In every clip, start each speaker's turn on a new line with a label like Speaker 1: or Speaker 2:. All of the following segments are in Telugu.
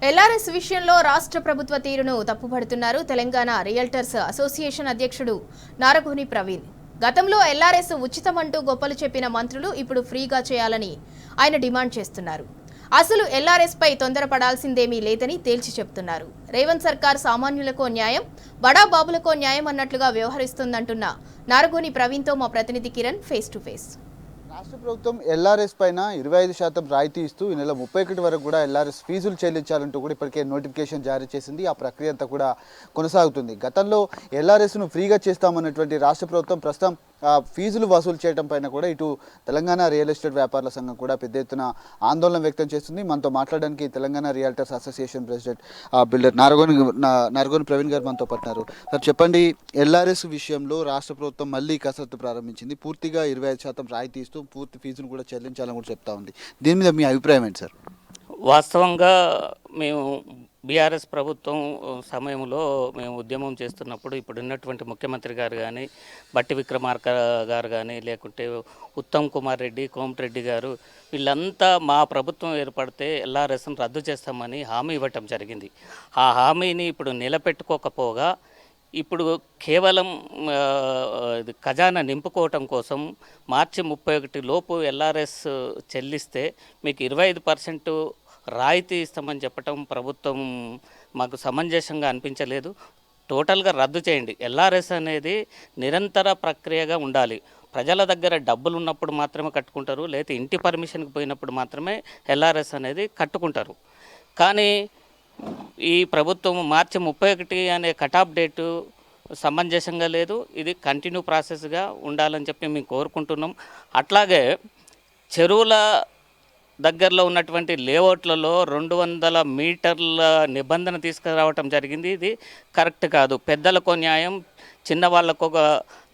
Speaker 1: ఎల్ఆర్ఎస్ విషయంలో రాష్ట్ర ప్రభుత్వ తీరును తప్పుపడుతున్నారు తెలంగాణ రియల్టర్స్ అసోసియేషన్ అధ్యక్షుడు నారగోని ప్రవీణ్. గతంలో ఎల్ఆర్ఎస్ ఉచితమంటూ గొప్పలు చెప్పిన మంత్రులు ఇప్పుడు ఫ్రీగా చేయాలని ఆయన డిమాండ్ చేస్తున్నారు. అసలు ఎల్ఆర్ఎస్ పై తొందరపడాల్సిందేమీ లేదని తేల్చి చెబుతున్నారు. రేవంత్ సర్కార్ సామాన్యులకో న్యాయం, బడా బాబులకో న్యాయం అన్నట్లుగా వ్యవహరిస్తుందంటున్న నారగోని ప్రవీణ్తో మా ప్రతినిధి కిరణ్ ఫేస్ టు ఫేస్.
Speaker 2: రాష్ట్ర ప్రభుత్వం ఎల్ఆర్ఎస్ పైన 25% రాయితీ ఇస్తూ ఈ నెల 31 వరకు కూడా ఎల్ఆర్ఎస్ ఫీజులు చెల్లించాలంటూ కూడా ఇప్పటికే నోటిఫికేషన్ జారీ చేసింది. ఆ ప్రక్రియ అంతా కూడా కొనసాగుతుంది. గతంలో ఎల్ఆర్ఎస్ను ఫ్రీగా చేస్తామన్నటువంటి రాష్ట్ర ప్రభుత్వం ప్రస్తుతం ఫీజులు వసూలు చేయడం పైన కూడా ఇటు తెలంగాణ రియల్ ఎస్టేట్ వ్యాపారుల సంఘం కూడా పెద్ద ఎత్తున ఆందోళన వ్యక్తం చేస్తుంది. మనతో మాట్లాడడానికి Telangana realtors association president builder Naragoni Praveen గారు మనతో పట్టినారు. సార్ చెప్పండి, ఎల్ఆర్ఎస్ విషయంలో రాష్ట్ర ప్రభుత్వం మళ్ళీ కసరత్తు ప్రారంభించింది. పూర్తిగా 25% రాయితీ ఇస్తూ పూర్తి ఫీజును కూడా చెల్లించాలని కూడా చెప్తా ఉంది. దీని మీద మీ అభిప్రాయం ఏంటి సార్?
Speaker 3: వాస్తవంగా మేము బీఆర్ఎస్ ప్రభుత్వం సమయంలో మేము ఉద్యమం చేస్తున్నప్పుడు ఇప్పుడు ఉన్నటువంటి ముఖ్యమంత్రి గారు కానీ, బట్టి విక్రమార్క గారు కానీ, లేకుంటే ఉత్తమ్ కుమార్ రెడ్డి, కోమటిరెడ్డి గారు, వీళ్ళంతా మా ప్రభుత్వం ఏర్పడితే ఎల్ఆర్ఎస్ను రద్దు చేస్తామని హామీ ఇవ్వటం జరిగింది. ఆ హామీని ఇప్పుడు నిలబెట్టుకోకపోగా ఇప్పుడు కేవలం ఖజానా నింపుకోవటం కోసం మార్చి 31 లోపు ఎల్ఆర్ఎస్ చెల్లిస్తే మీకు 25% రాయితీ ఇస్తామని చెప్పటం ప్రభుత్వం మాకు సమంజసంగా అనిపించలేదు. టోటల్గా రద్దు చేయండి. ఎల్ఆర్ఎస్ అనేది నిరంతర ప్రక్రియగా ఉండాలి. ప్రజల దగ్గర డబ్బులు ఉన్నప్పుడు మాత్రమే కట్టుకుంటారు, లేకపోతే ఇంటి పర్మిషన్కి పోయినప్పుడు మాత్రమే ఎల్ఆర్ఎస్ అనేది కట్టుకుంటారు. కానీ ఈ ప్రభుత్వం మార్చి 31 అనే కటాఫ్ డేటు సమంజసంగా లేదు. ఇది కంటిన్యూ ప్రాసెస్గా ఉండాలని చెప్పి మేము కోరుకుంటున్నాం. అట్లాగే చెరువుల దగ్గరలో ఉన్నటువంటి లేఅవుట్లలో 200 మీటర్ల నిబంధన తీసుకురావటం జరిగింది. ఇది కరెక్ట్ కాదు. పెద్దలకు న్యాయం, చిన్న వాళ్ళకు ఒక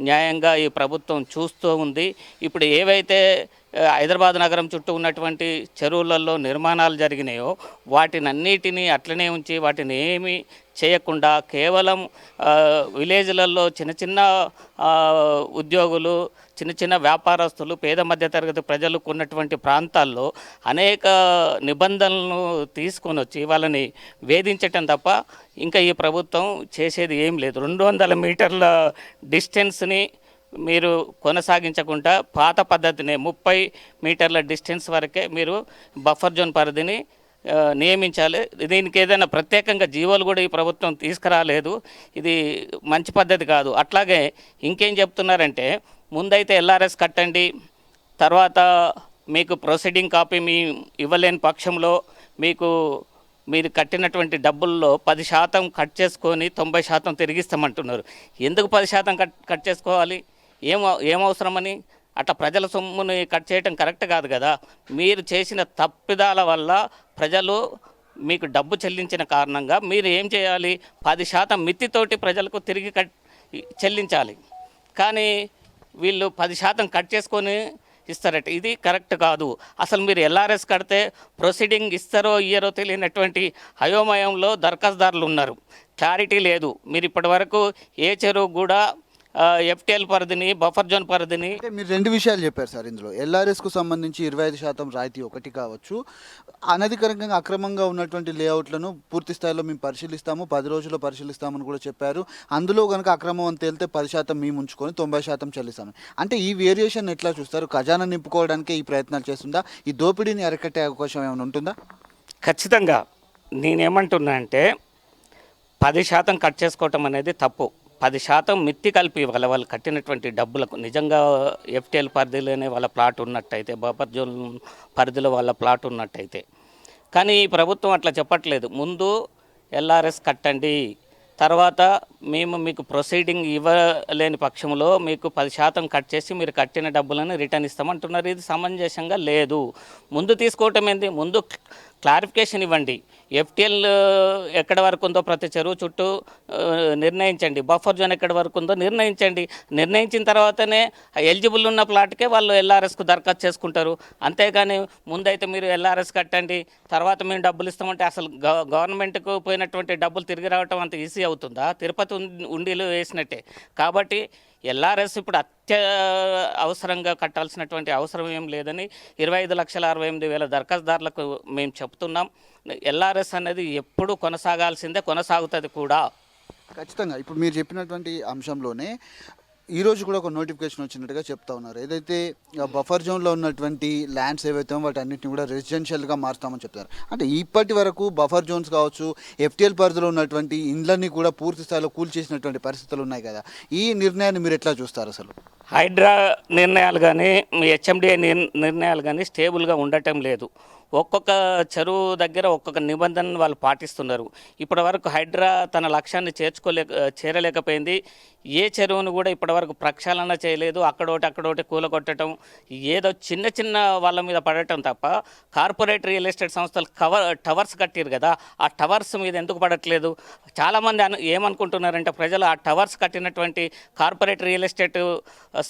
Speaker 3: న్యాయంగా ఈ ప్రభుత్వం చూస్తూ ఉంది. ఇప్పుడు ఏవైతే హైదరాబాద్ నగరం చుట్టూ ఉన్నటువంటి చెరువులలో నిర్మాణాలు జరిగినాయో వాటినన్నిటినీ అట్లనే ఉంచి వాటిని ఏమీ చేయకుండా కేవలం విలేజ్లలో చిన్న చిన్న ఉద్యోగులు, చిన్న చిన్న వ్యాపారస్తులు, పేద మధ్యతరగతి ప్రజలకు ఉన్నటువంటి ప్రాంతాల్లో అనేక నిబంధనలను తీసుకొని వచ్చి వాళ్ళని వేధించటం తప్ప ఇంకా ఈ ప్రభుత్వం చేసేది ఏం లేదు. 200 మీటర్ల డిస్టెన్స్ని మీరు కొనసాగించకుండా పాత పద్ధతిని 30 మీటర్ల డిస్టెన్స్ వరకే మీరు బఫర్ జోన్ పరిధిని నియమించాలి. దీనికి ఏదైనా ప్రత్యేకంగా జీవోలు కూడా ఈ ప్రభుత్వం తీసుకురాలేదు. ఇది మంచి పద్ధతి కాదు. అట్లాగే ఇంకేం చెప్తున్నారంటే, ముందైతే ఎల్ఆర్ఎస్ కట్టండి, తర్వాత మీకు ప్రొసీడింగ్ కాపీ మీ ఇవ్వలేని పక్షంలో మీరు కట్టినటువంటి డబ్బుల్లో 10% కట్ చేసుకొని 90% తిరిగిస్తామంటున్నారు. ఎందుకు 10% కట్ చేసుకోవాలి? ఏమవసరమని? అట్లా ప్రజల సొమ్ముని కట్ చేయటం కరెక్ట్ కాదు కదా. మీరు చేసిన తప్పిదాల వల్ల ప్రజలు మీకు డబ్బు చెల్లించిన కారణంగా మీరు ఏం చేయాలి? 10% మితితోటి ప్రజలకు తిరిగి చెల్లించాలి. కానీ వీళ్ళు 10% కట్ చేసుకొని ఇస్తారట. ఇది కరెక్ట్ కాదు. అసలు మీరు ఎల్ఆర్ఎస్ కడితే ప్రొసీడింగ్ ఇస్తారో ఇయ్యరో తెలియనటువంటి అయోమయంలో దరఖాస్తుదారులు ఉన్నారు. క్లారిటీ లేదు. మీరు ఇప్పటి వరకు ఏ చెరువు కూడా ఎఫ్టీఎల్ పరిధిని, బఫర్ జోన్ పరిధిని.
Speaker 2: మీరు 2 విషయాలు చెప్పారు సార్. ఇందులో ఎల్ఆర్ఎస్కు సంబంధించి 25% రాయితీ ఒకటి కావచ్చు, అనధికారికంగా అక్రమంగా ఉన్నటువంటి లేఅవుట్లను పూర్తి స్థాయిలో మేము పరిశీలిస్తాము, 10 రోజుల్లో పరిశీలిస్తామని కూడా చెప్పారు. అందులో కనుక అక్రమం అని తేలితే 10% మేము ఉంచుకొని 90% చెల్లిస్తాము. అంటే ఈ వేరియేషన్ ఎట్లా చూస్తారు? ఖజానా నింపుకోవడానికే ఈ ప్రయత్నాలు చేస్తుందా? ఈ దోపిడీని అరికట్టే అవకాశం ఏమైనా ఉంటుందా?
Speaker 3: ఖచ్చితంగా. నేనేమంటున్నా అంటే 10% కట్ చేసుకోవటం అనేది తప్పు. 10% మిత్తి కలిపి వాళ్ళు కట్టినటువంటి డబ్బులకు నిజంగా ఎఫ్టీఎల్ పరిధిలోనే వాళ్ళ ప్లాట్ ఉన్నట్టయితే, బఫర్ జోన్ పరిధిలో వాళ్ళ ప్లాట్ ఉన్నట్టయితే. కానీ ఈ ప్రభుత్వం అట్లా చెప్పట్లేదు. ముందు ఎల్ఆర్ఎస్ కట్టండి, తర్వాత మేము మీకు ప్రొసీడింగ్ ఇవ్వలేని పక్షంలో మీకు 10% కట్ చేసి మీరు కట్టిన డబ్బులను రిటర్న్ ఇస్తామంటున్నారు. ఇది సమంజసంగా లేదు. ముందు తీసుకోవటం ఏంది? ముందు క్లారిఫికేషన్ ఇవ్వండి. ఎఫ్టీఎల్ ఎక్కడి వరకు ఉందో ప్రతి చెరువు చుట్టూ నిర్ణయించండి. బఫర్ జోన్ ఎక్కడి వరకు ఉందో నిర్ణయించండి. నిర్ణయించిన తర్వాతనే ఎలిజిబుల్ ఉన్న ప్లాట్కే వాళ్ళు ఎల్ఆర్ఎస్కు దరఖాస్తు చేసుకుంటారు. అంతేగాని ముందైతే మీరు ఎల్ఆర్ఎస్ కట్టండి, తర్వాత మేము డబ్బులు ఇస్తామంటే అసలు గవర్నమెంట్కు పోయినటువంటి డబ్బులు తిరిగి రావటం అంత ఈజీ అవుతుందా? తిరుపతి ఉండీలు వేసినట్టే. కాబట్టి ఎల్ఆర్ఎస్ ఇప్పుడు అవసరంగా కట్టాల్సినటువంటి అవసరం ఏం లేదని 25,68,000 దరఖాస్తుదారులకు మేము చెప్తున్నాం. ఎల్ఆర్ఎస్ అనేది ఎప్పుడు కొనసాగాల్సిందే, కొనసాగుతుంది కూడా.
Speaker 2: ఖచ్చితంగా ఇప్పుడు మీరు చెప్పినటువంటి అంశంలోనే ఈరోజు కూడా ఒక నోటిఫికేషన్ వచ్చినట్టుగా చెప్తా ఉన్నారు. ఏదైతే బఫర్ జోన్లో ఉన్నటువంటి ల్యాండ్స్ ఏవైతే వాటి అన్నింటినీ కూడా రెసిడెన్షియల్గా మారుస్తామని చెప్తారు. అంటే ఇప్పటి వరకు బఫర్ జోన్స్ కావచ్చు, ఎఫ్టీఎల్ పరిధిలో ఉన్నటువంటి ఇండ్లన్నీ కూడా పూర్తి స్థాయిలో కూల్చేసినటువంటి పరిస్థితులు ఉన్నాయి కదా. ఈ నిర్ణయాన్ని మీరు ఎట్లా చూస్తారు? అసలు
Speaker 3: హైడ్రా నిర్ణయాలు కానీ హెచ్ఎండిఏ నిర్ణయాలు కానీ స్టేబుల్గా ఉండటం లేదు. ఒక్కొక్క చెరువు దగ్గర ఒక్కొక్క నిబంధనను వాళ్ళు పాటిస్తున్నారు. ఇప్పటి వరకు హైడ్రా తన లక్ష్యాన్ని చేరలేకపోయింది. ఏ చెరువును కూడా ఇప్పటివరకు ప్రక్షాళన చేయలేదు. అక్కడోటి కూలగొట్టడం, ఏదో చిన్న చిన్న వాళ్ళ మీద పడటం తప్ప కార్పొరేట్ రియల్ ఎస్టేట్ సంస్థలు టవర్స్ కట్టారు కదా, ఆ టవర్స్ మీద ఎందుకు పడట్లేదు? చాలామంది ఏమనుకుంటున్నారంటే ప్రజలు ఆ టవర్స్ కట్టినటువంటి కార్పొరేట్ రియల్ ఎస్టేట్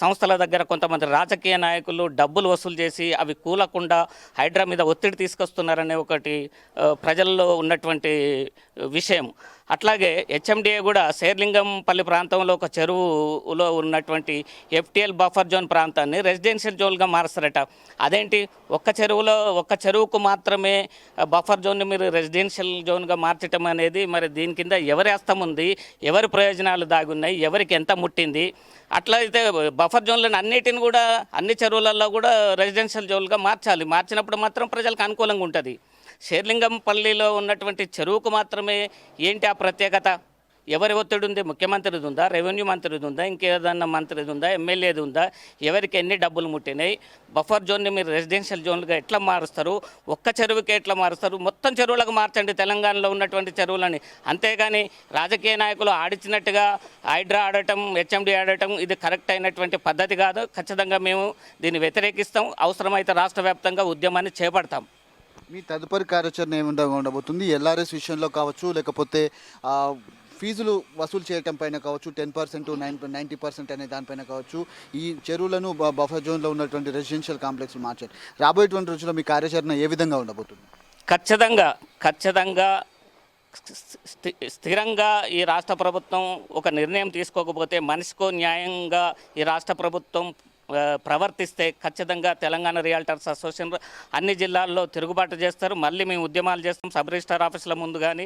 Speaker 3: సంస్థల దగ్గర కొంతమంది రాజకీయ నాయకులు డబ్బులు వసూలు చేసి అవి కూలకుండా హైడ్రా మీద ఒత్తిడి తీసుకొస్తున్నారనే ఒకటి ప్రజల్లో ఉన్నటువంటి విషయం. అట్లాగే హెచ్ఎండిఏ కూడా శేర్లింగంపల్లి ప్రాంతంలో ఒక చెరువులో ఉన్నటువంటి ఎఫ్టీఎల్ బఫర్ జోన్ ప్రాంతాన్ని రెసిడెన్షియల్ జోన్గా మారుస్తారట. అదేంటి? ఒక్క చెరువుకు మాత్రమే బఫర్ జోన్ని మీరు రెసిడెన్షియల్ జోన్గా మార్చడం అనేది, మరి దీని కింద ఎవరి హస్తం ఉంది, ఎవరి ప్రయోజనాలు దాగున్నాయి, ఎవరికి ఎంత ముట్టింది? అట్లయితే బఫర్ జోన్లను అన్నిటిని కూడా అన్ని చెరువులలో కూడా రెసిడెన్షియల్ జోన్గా మార్చాలి. మార్చినప్పుడు మాత్రం ప్రజలకు అనుకూలంగా ఉంటుంది. శేర్లింగంపల్లిలో ఉన్నటువంటి చెరువుకు మాత్రమే ఏంటి ఆ ప్రత్యేకత? ఎవరి ఒత్తిడి ఉంది? ముఖ్యమంత్రిది ఉందా, రెవెన్యూ మంత్రిది ఉందా, ఇంకేదన్నా మంత్రిది ఉందా, ఎమ్మెల్యేది ఉందా? ఎవరికి ఎన్ని డబ్బులు ముట్టినాయి? బఫర్ జోన్ని మీరు రెసిడెన్షియల్ జోన్లుగా ఎట్లా మారుస్తారు? ఒక్క చెరువుకి ఎట్లా మారుస్తారు? మొత్తం చెరువులకు మార్చండి తెలంగాణలో ఉన్నటువంటి చెరువులని. అంతేగాని రాజకీయ నాయకులు ఆడిచ్చినట్టుగా హైడ్రా ఆడటం, హెచ్ఎండి ఆడటం ఇది కరెక్ట్ అయినటువంటి పద్ధతి కాదు. ఖచ్చితంగా మేము దీన్ని వ్యతిరేకిస్తాం. అవసరమైతే రాష్ట్ర వ్యాప్తంగా ఉద్యమాన్ని చేపడతాం.
Speaker 2: మీ తదుపరి కార్యాచరణ ఏముండా ఉండబోతుంది? ఎల్ఆర్ఎస్ విషయంలో కావచ్చు, లేకపోతే ఫీజులు వసూలు చేయటం పైన కావచ్చు, 10%, 90% అనే దానిపైన కావచ్చు, ఈ చెరువులను బఫర్ జోన్లో ఉన్నటువంటి రెసిడెన్షియల్ కాంప్లెక్స్ మార్చారు. రాబోయేటువంటి రోజుల్లో మీ కార్యాచరణ ఏ విధంగా ఉండబోతుంది?
Speaker 3: ఖచ్చితంగా స్థిరంగా ఈ రాష్ట్ర ప్రభుత్వం ఒక నిర్ణయం తీసుకోకపోతే, మనిషికో న్యాయంగా ఈ రాష్ట్ర ప్రభుత్వం ప్రవర్తిస్తే ఖచ్చితంగా తెలంగాణ రియల్టర్స్ అసోసియేషన్ అన్ని జిల్లాల్లో తిరుగుబాటు చేస్తారు. మళ్ళీ మేము ఉద్యమాలు చేస్తాం. సబ్ రిజిస్ట్రార్ ఆఫీసుల ముందు కానీ,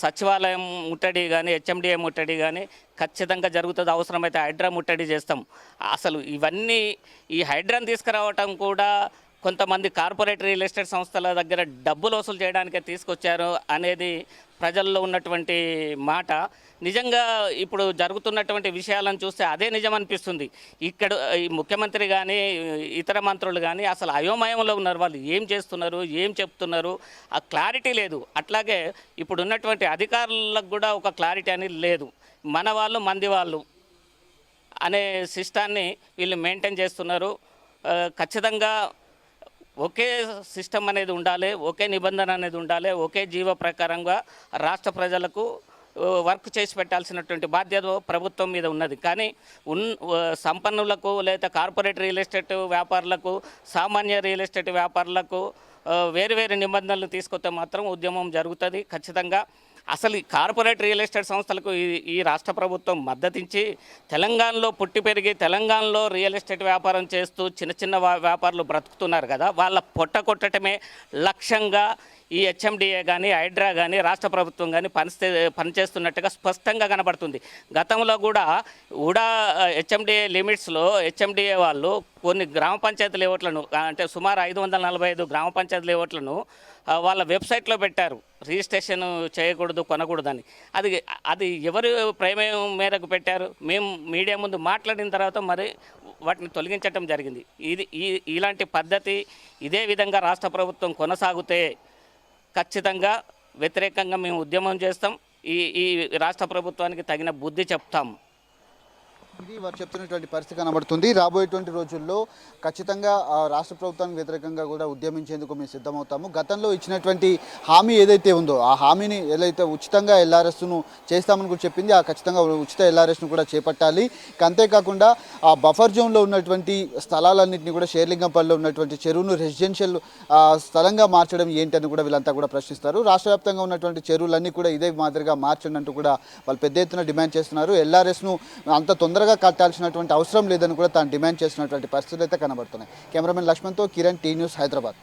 Speaker 3: సచివాలయం ముట్టడి కానీ, హెచ్ఎండిఏ ముట్టడి కానీ ఖచ్చితంగా జరుగుతుంది. అవసరమైతే హైడ్రా ముట్టడి చేస్తాం. అసలు ఇవన్నీ ఈ హైడ్రాను తీసుకురావటం కూడా కొంతమంది కార్పొరేట్ రియల్ ఎస్టేట్ సంస్థల దగ్గర డబ్బులు వసూలు చేయడానికే తీసుకొచ్చారు అనేది ప్రజల్లో ఉన్నటువంటి మాట. నిజంగా ఇప్పుడు జరుగుతున్నటువంటి విషయాలను చూస్తే అదే నిజం అనిపిస్తుంది. ఇక్కడ ఈ ముఖ్యమంత్రి కానీ ఇతర మంత్రులు కానీ అసలు అయోమయంలో ఉన్నారు. వాళ్ళు ఏం చేస్తున్నారు, ఏం చెప్తున్నారు, ఆ క్లారిటీ లేదు. అట్లాగే ఇప్పుడు ఉన్నటువంటి అధికారులకు కూడా ఒక క్లారిటీ అనేది లేదు. మన వాళ్ళు మంది వాళ్ళు అనే సిస్టాన్ని వీళ్ళు మెయింటైన్ చేస్తున్నారు. ఖచ్చితంగా ఒకే సిస్టమ్ అనేది ఉండాలి, ఒకే నిబంధన అనేది ఉండాలి, ఒకే జీవ ప్రకారంగా రాష్ట్ర ప్రజలకు వర్క్ చేసి పెట్టాల్సినటువంటి బాధ్యత ప్రభుత్వం మీద ఉన్నది. కానీ సంపన్నులకు లేదా కార్పొరేట్ రియల్ ఎస్టేట్ వ్యాపారులకు, సామాన్య రియల్ ఎస్టేట్ వ్యాపారులకు వేరు నిబంధనలు తీసుకొస్తే మాత్రం ఉద్యమం జరుగుతుంది ఖచ్చితంగా. అసలు ఈ కార్పొరేట్ రియల్ ఎస్టేట్ సంస్థలకు ఈ రాష్ట్ర ప్రభుత్వం మద్దతించి తెలంగాణలో పుట్టి పెరిగి తెలంగాణలో రియల్ ఎస్టేట్ వ్యాపారం చేస్తూ చిన్న వ్యాపారులు బ్రతుకుతున్నారు కదా, వాళ్ళ పొట్ట కొట్టడమే లక్ష్యంగా ఈ హెచ్ఎండిఏ కానీ, హైడ్రా కానీ, రాష్ట్ర ప్రభుత్వం కానీ పనిచేస్తున్నట్టుగా స్పష్టంగా కనబడుతుంది. గతంలో కూడా హెచ్ఎండిఏ లిమిట్స్లో హెచ్ఎండిఏ వాళ్ళు కొన్ని గ్రామ పంచాయతీ లేఅవుట్లను, అంటే సుమారు 545 గ్రామ పంచాయతీ లేఅవుట్లను వాళ్ళ వెబ్సైట్లో పెట్టారు. రిజిస్ట్రేషన్ చేయకూడదు, కొనకూడదని. అది ఎవరు ప్రమేయం మేరకు పెట్టారు? మేము మీడియా ముందు మాట్లాడిన తర్వాత మరి వాటిని తొలగించడం జరిగింది. ఇలాంటి పద్ధతి ఇదే విధంగా రాష్ట్ర ప్రభుత్వం కొనసాగితే ఖచ్చితంగా వ్యతిరేకంగా మేము ఉద్యమం చేస్తాం. ఈ రాష్ట్ర ప్రభుత్వానికి తగిన బుద్ధి చెప్తాం.
Speaker 2: ఇది వారు చెప్తున్నటువంటి పరిస్థితి కనబడుతుంది. రాబోయేటువంటి రోజుల్లో ఖచ్చితంగా రాష్ట్ర ప్రభుత్వానికి వ్యతిరేకంగా కూడా ఉద్యమించేందుకు మేము సిద్ధమవుతాము. గతంలో ఇచ్చినటువంటి హామీ ఏదైతే ఉందో ఆ హామీని ఏదైతే ఉచితంగా ఎల్ఆర్ఎస్ను చేస్తామని కూడా చెప్పింది, ఆ ఖచ్చితంగా ఉచిత ఎల్ఆర్ఎస్ను కూడా చేపట్టాలి. అంతేకాకుండా ఆ బఫర్ జోన్లో ఉన్నటువంటి స్థలాలన్నింటినీ కూడా షేర్లింగంపల్లిలో ఉన్నటువంటి చెరువును రెసిడెన్షియల్ స్థలంగా మార్చడం ఏంటని కూడా వీళ్ళంతా కూడా ప్రశ్నిస్తారు. రాష్ట్ర వ్యాప్తంగా ఉన్నటువంటి చెరువులన్నీ కూడా ఇదే మాదిరిగా మార్చండి అంటూ కూడా వాళ్ళు పెద్ద ఎత్తున డిమాండ్ చేస్తున్నారు. ఎల్ఆర్ఎస్ను అంత తొందరగా కొత్తగా కట్టాల్సినటువంటి అవసరం లేదని కూడా తాను డిమాండ్ చేస్తున్నటువంటి పరిస్థితులు అయితే కనబడుతున్నాయి. కెమెరామెన్ లక్ష్మణ్తో కిరణ్, టీ న్యూస్, హైదరాబాద్.